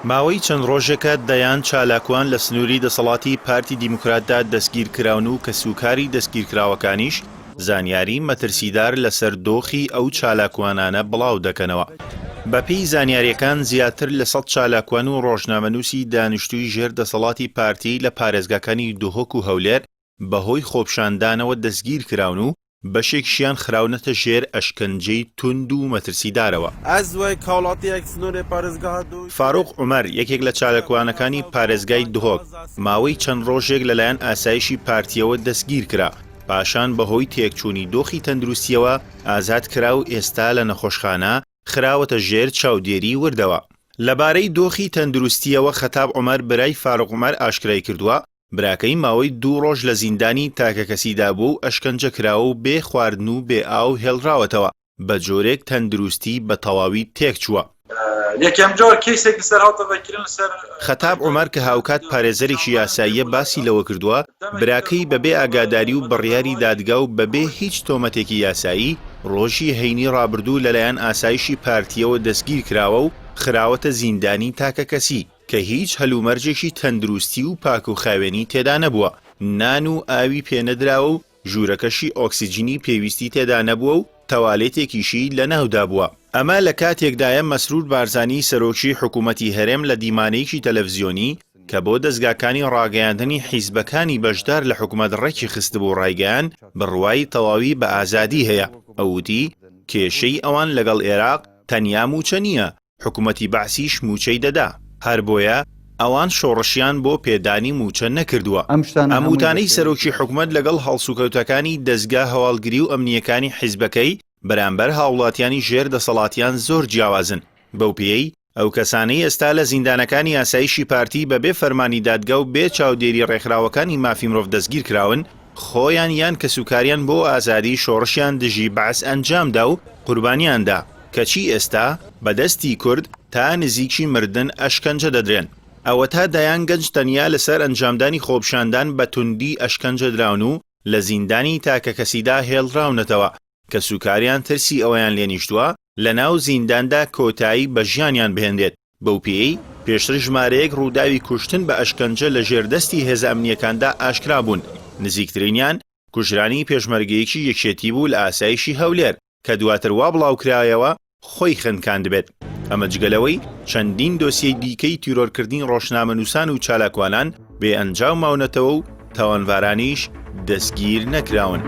ماوەی چەند ڕۆژێکە دەیان چالاکوان لە سنووری دەسەڵاتی پارتی دیموکراتدا دەستگیر کراون و کە سوکاری دەستگیرکراوەکانیش زانیاری مەترسیدار لەسەر دۆخی ئەو چالاکوانانە بڵاو دەکەنەوە. بەپێی زانیاریەکان زیاتر لە 100 چالاکوان و ڕۆژنامەنووسی دانیشتووی ژێر دەسەڵاتی پارتی لە پارێزگاکانی دۆهۆک و هەولێر بەهۆی خۆپشاندانەوە دەستگیر کراون و بەشێکشیان خراونەتە ژێر ئەشکەنجەی توند و مەترسیدارەوە. فاروق عومەر یەکێک لە چالاکوانەکانی پارێزگای دهۆک ماوەی چەند ڕۆژێک لەلایەن ئاسایشی پارتیەوە دەستگیر کرا، پاشان بەهۆی تێکچوونی دۆخی تەندروستیەوە ئازاد کرا و ئێستا لە نەخۆشخانە خراوەتە ژێر چاودێری وردەوە. لەبارەی دۆخی تەندروستیەوە خەتاب عومەر برای فاروق عومەر ئاشکرای کردووە براکەی ماوەی 2 ڕۆژ لە زیندانی تاکە کەسیدا بوو و ئەشکەنجە کراوە و بێ خواردن و بێ ئاو هێڵراوەتەوە، بە جۆرێک تەندروستی بە تەواوی تێک چووە. خەتاب عومەر کە هاوکات پارێزەرێکی یاساییە باسی لەوە کردووە براکەی بەبێ ئاگاداری و بڕیاری دادگا و بەبێ هیچ تۆمەتێکی یاسایی ڕۆژی هەینی ڕابردوو لەلایەن ئاسایشی پارتیەوە دەستگیر کراوە و خراوەتە زیندانی تاکە کەسی کە هیچ هەلومەرجێکی تەندروستی و پاک و خاوێنی تێدا نەبووە، نان و ئاوی پێنەدراوە و ژوورەکەشی ئۆکسیجینی پێویستی تێدا نەبووە و تەوالێتێکیشی لە ناودا بووە. ئەمە لە کاتێکدایە مەسرور بارزانی سەرۆکی حکوومەتی هەرێم لە دیمانەیەکی تەلەڤیزیۆنی کە بۆ دەستگاکانی ڕاگەیاندنی حیزبەکانی بەشدار لە حکوومەت ڕێکی خستبوو ڕایگەیان بڕوای تەواوی بە ئازادی هەیە. ئەووتی کێشەی ئەوان لەگەڵ عێراق تەنیا موچە نییە، حکوومەتی بەعسیش موچەی دەدا، هەر بۆیە ئەوان شۆڕشیان بۆ پێدانی موچە نەکردووە. ئەم وتانەی سەرۆکی حکوومەت لەگەڵ هەڵسوکەوتەکانی دەستگا هەواڵگری و ئەمنیەکانی حیزبەکەی بەرامبەر هاوڵاتیانی ژێر دەسەڵاتیان زۆر جیاوازن. بەو پێی ئەو کەسانەی ئێستا لە زیندانەکانی ئاسایشی پارتی بەبێ فەرمانی دادگا و بێ چاودێری ڕێکخراوەکانی مافی مرۆڤ دەستگیر کراون، خۆیان یان کەسوکاریان بۆ ئازادی شۆڕشیان دژی بەعس ئەنجامدا و قوربانیاندا، کەچی ئێستا بەدەستی کورد تا نزیکی مردن ئەشکەنجە دەدرێن. ئەوە تا دایان گەنج تەنیا لەسەر ئەنجامدانی خۆپشاندان بە توندی ئەشکەنجە دراون و لە زیندانی تاکە کەسیدا هێڵراونەتەوە کە سوکاریان ترسی ئەوەیان لێنیشتووە لە ناو زینداندا کۆتایی بە ژیانیان بهێندێت. بەو پێی پێشتر ژمارەیەک ڕووداوی کوشتن بە ئەشکەنجە لە ژێردەستی هێزە ئەمنیەکاندا ئاشکرا بوون، نزیکترینیان کوژرانی پێشمەرگەیەکی یەکێتی بوو لە ئاسایشی هەولێر کە دواتر وا بڵاوکرایەوە خۆی خەنکان دەبێت. ئەمە جگەلەوەی چەندین دۆسیەی دیکەی تیرۆرکردنی ڕۆژنامەنووسان و چالاکوانان بێ ئەنجام ماونەتەوە و تاوانبارانیش دەستگیر نەکراون.